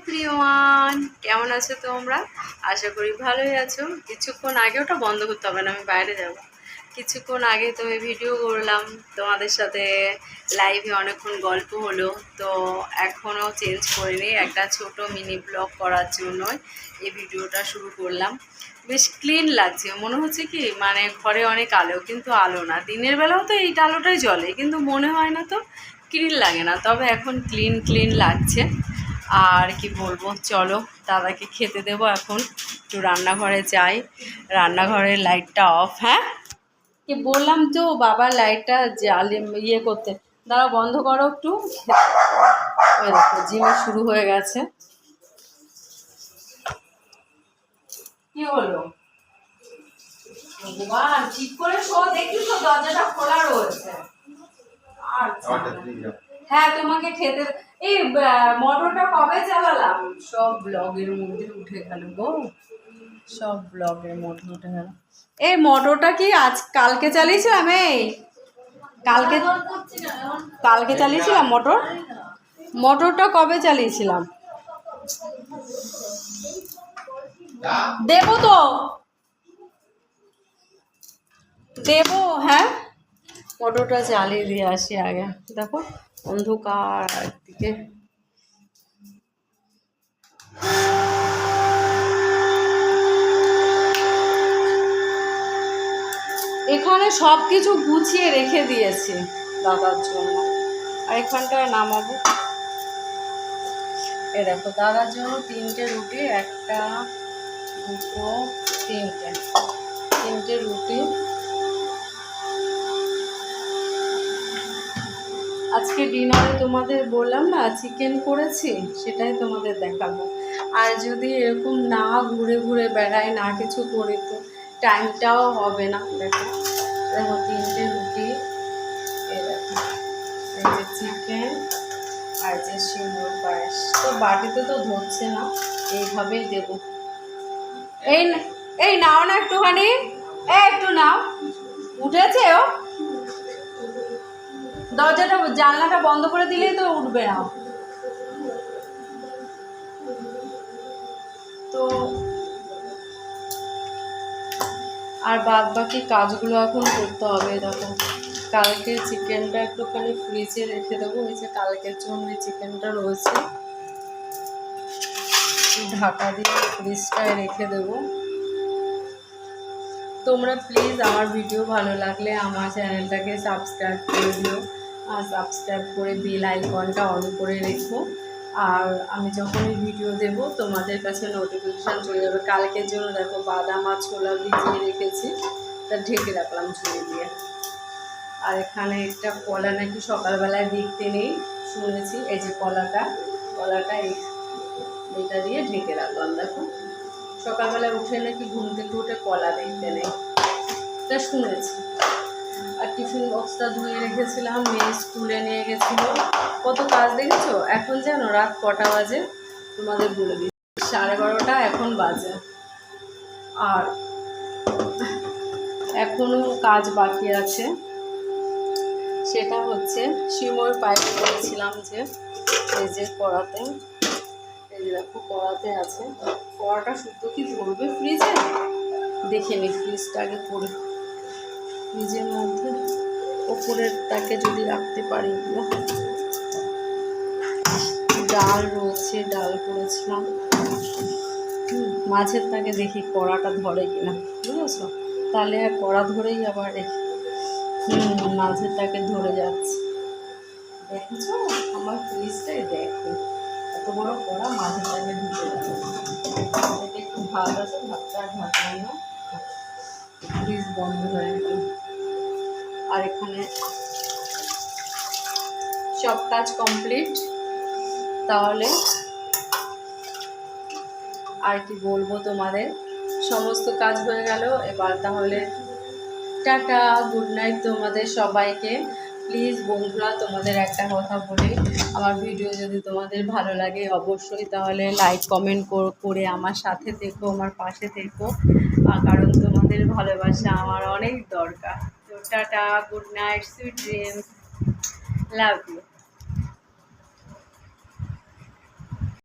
Everyone, কেমন আছো তোমরা? আশা করি ভালোই আছো। কিছুক্ষণ আগে ওটা বন্ধ করতে হবে না, আমি বাইরে যাব। কিছুক্ষণ আগে তো ভিডিও করলাম তোমাদের সাথে লাইভে, অনেকক্ষণ গল্প হলো। তো এখনও চেঞ্জ করিনি, একটা ছোট মিনি ব্লগ করার জন্যই এই ভিডিওটা শুরু করলাম। বেশ ক্লিন লাগছে, মনে হচ্ছে কি মানে ঘরে অনেক আলো, কিন্তু আলো না। দিনের বেলাও তো এই আলোটাই জ্বলে, কিন্তু মনে হয় না, তো ক্লিন লাগে না। তবে এখন ক্লিন লাগছে। আর কি বলবো, চলো দাদাকে খেতে দেবো। এখন একটু রান্নাঘরে যাই, রান্নাঘরের লাইটটা অফ। হ্যাঁ, কি বললাম তো, বাবার লাইটটা জ্বালে ইয়ে করতে। দাঁড়া, বন্ধ করো একটু। ওই দেখো জিমে শুরু হয়ে গেছে। কি হলো ভগবান, ঠিক করে শো, দেখি তো দরজাটা খোলা রয়েছে। আচ্ছা, হ্যাঁ তোমাকে খেতে। এই মোটরটা কবে চালালাম? সব ব্লগের মধ্যে উঠে গেল গো, সব ব্লগের মধ্যে উঠে গেল। এই মোটরটা কি আজ কালকে চালিয়েছিলাম? এই কালকে চালিয়েছিলাম মোটরটা কবে চালিয়েছিলাম? দেবো তো, দেবো। হ্যাঁ, মোটরটা চালিয়ে দিয়ে আসি আগে। দেখো অন্ধকার একদিকে। এখানে সব কিছু গুছিয়ে রেখে দিয়েছি দাদার জন্য। আর এখানটায় নামাবো। এ দেখো দাদার জন্য 3টে রুটি, 1 2 3টে রুটি। আজকে ডিনারে তোমাদের বললাম না চিকেন করেছি, সেটাই তোমাদের দেখাবো। আর যদি এরকম না ঘুরে ঘুরে বেড়াই, না কিছু করি, তো টাইমটাও হবে না। দেখো 3টে রুটি, এই দেখো এই যে চিকেন, আর যে সিঙ্গুর পায়েস। তো বাটিতে তো ধরছে না, এইভাবেই দেবো। এই নাও না একটুখানি, একটু নাও। উঠেছে ও, দরজাটা জানলাটা বন্ধ করে দিলেই তো উঠবে না। তো আর বাদ বাকি কাজগুলো এখন করতে হবে। দেখো কালকে চিকেনটা একটুখানি ফ্রিজে রেখে দেবো। ওই যে কালকের জন্য এই চিকেনটা রয়েছে, ঢাকা দিয়ে ফ্রিজটায় রেখে দেবো। তোমরা প্লিজ আমার ভিডিও ভালো লাগলে আমার চ্যানেলটাকে সাবস্ক্রাইব করে দিও, আর সাবস্ক্রাইব করে বেল আইকনটা অন করে রেখো। আর আমি যখনই ভিডিও দেব তোমাদের কাছে নোটিফিকেশান চলে যাবে। কালকের জন্য দেখো বাদাম আর ছোলা ভিজিয়ে রেখেছি, তা ঢেকে রাখলাম ঝুড়ি দিয়ে। আর এখানে একটা কলা নাকি সকালবেলায় দেখতে নেই শুনেছি, এই যে কলাটা এটা দিয়ে ঢেকে রাখলাম। দেখো সকালবেলা উঠে নাকি ঘুম থেকে উঠে কলা দেখতে নেই, এটা শুনেছি। আর টিফিন বক্সটা ধুয়ে রেখেছিলাম, মেয়ে স্কুলে নিয়ে গেছিলো। কত কাজ দেখেছো। এখন জানো রাত কটা বাজে তোমাদের বলে দিই, 12:30 এখন বাজে। আর এখনও কাজ বাকি আছে, সেটা হচ্ছে সিমর পাইপ করেছিলাম যে এই যে কড়াতে, এই যে দেখো কড়াতে আছে। কড়াটা শুদ্ধ কি ধরবে ফ্রিজে, দেখে নি ফ্রিজটা আগে পরে। ফ্রিজের মধ্যে ওপরের তাকে যদি রাখতে পারি। ডাল রয়েছে, ডাল করেছিলাম। মাছের তাকে দেখি কড়াটা ধরে কিনা, বুঝেছ? তাহলে কড়া ধরেই আবার রেখে মাছের তাকে ধরে যাচ্ছে। দেখেছো আমার ফ্রিজটাই, দেখো এত বড় কড়া, মাছের তাকে ঢুকে যাচ্ছে। এটা একটু ভাত আছে, ভাতটা ঢাকলাম না, ফ্রিজ বন্ধ হয়ে গেল। আর এখানে সব কাজ কমপ্লিট। তাহলে আর কি বলবো তোমাদের, সমস্ত কাজ হয়ে গেল। এবার তাহলে টাটা, গুড নাইট তোমাদের সবাইকে। প্লিজ বন্ধুরা তোমাদের একটা কথা বলি, আমার ভিডিও যদি তোমাদের ভালো লাগে অবশ্যই তাহলে লাইক কমেন্ট করে আমার সাথে থেকো, আমার পাশে থেকো, কারণ তোমাদের ভালোবাসা আমার অনেক দরকার। তো tata, good night, sweet dreams, love you.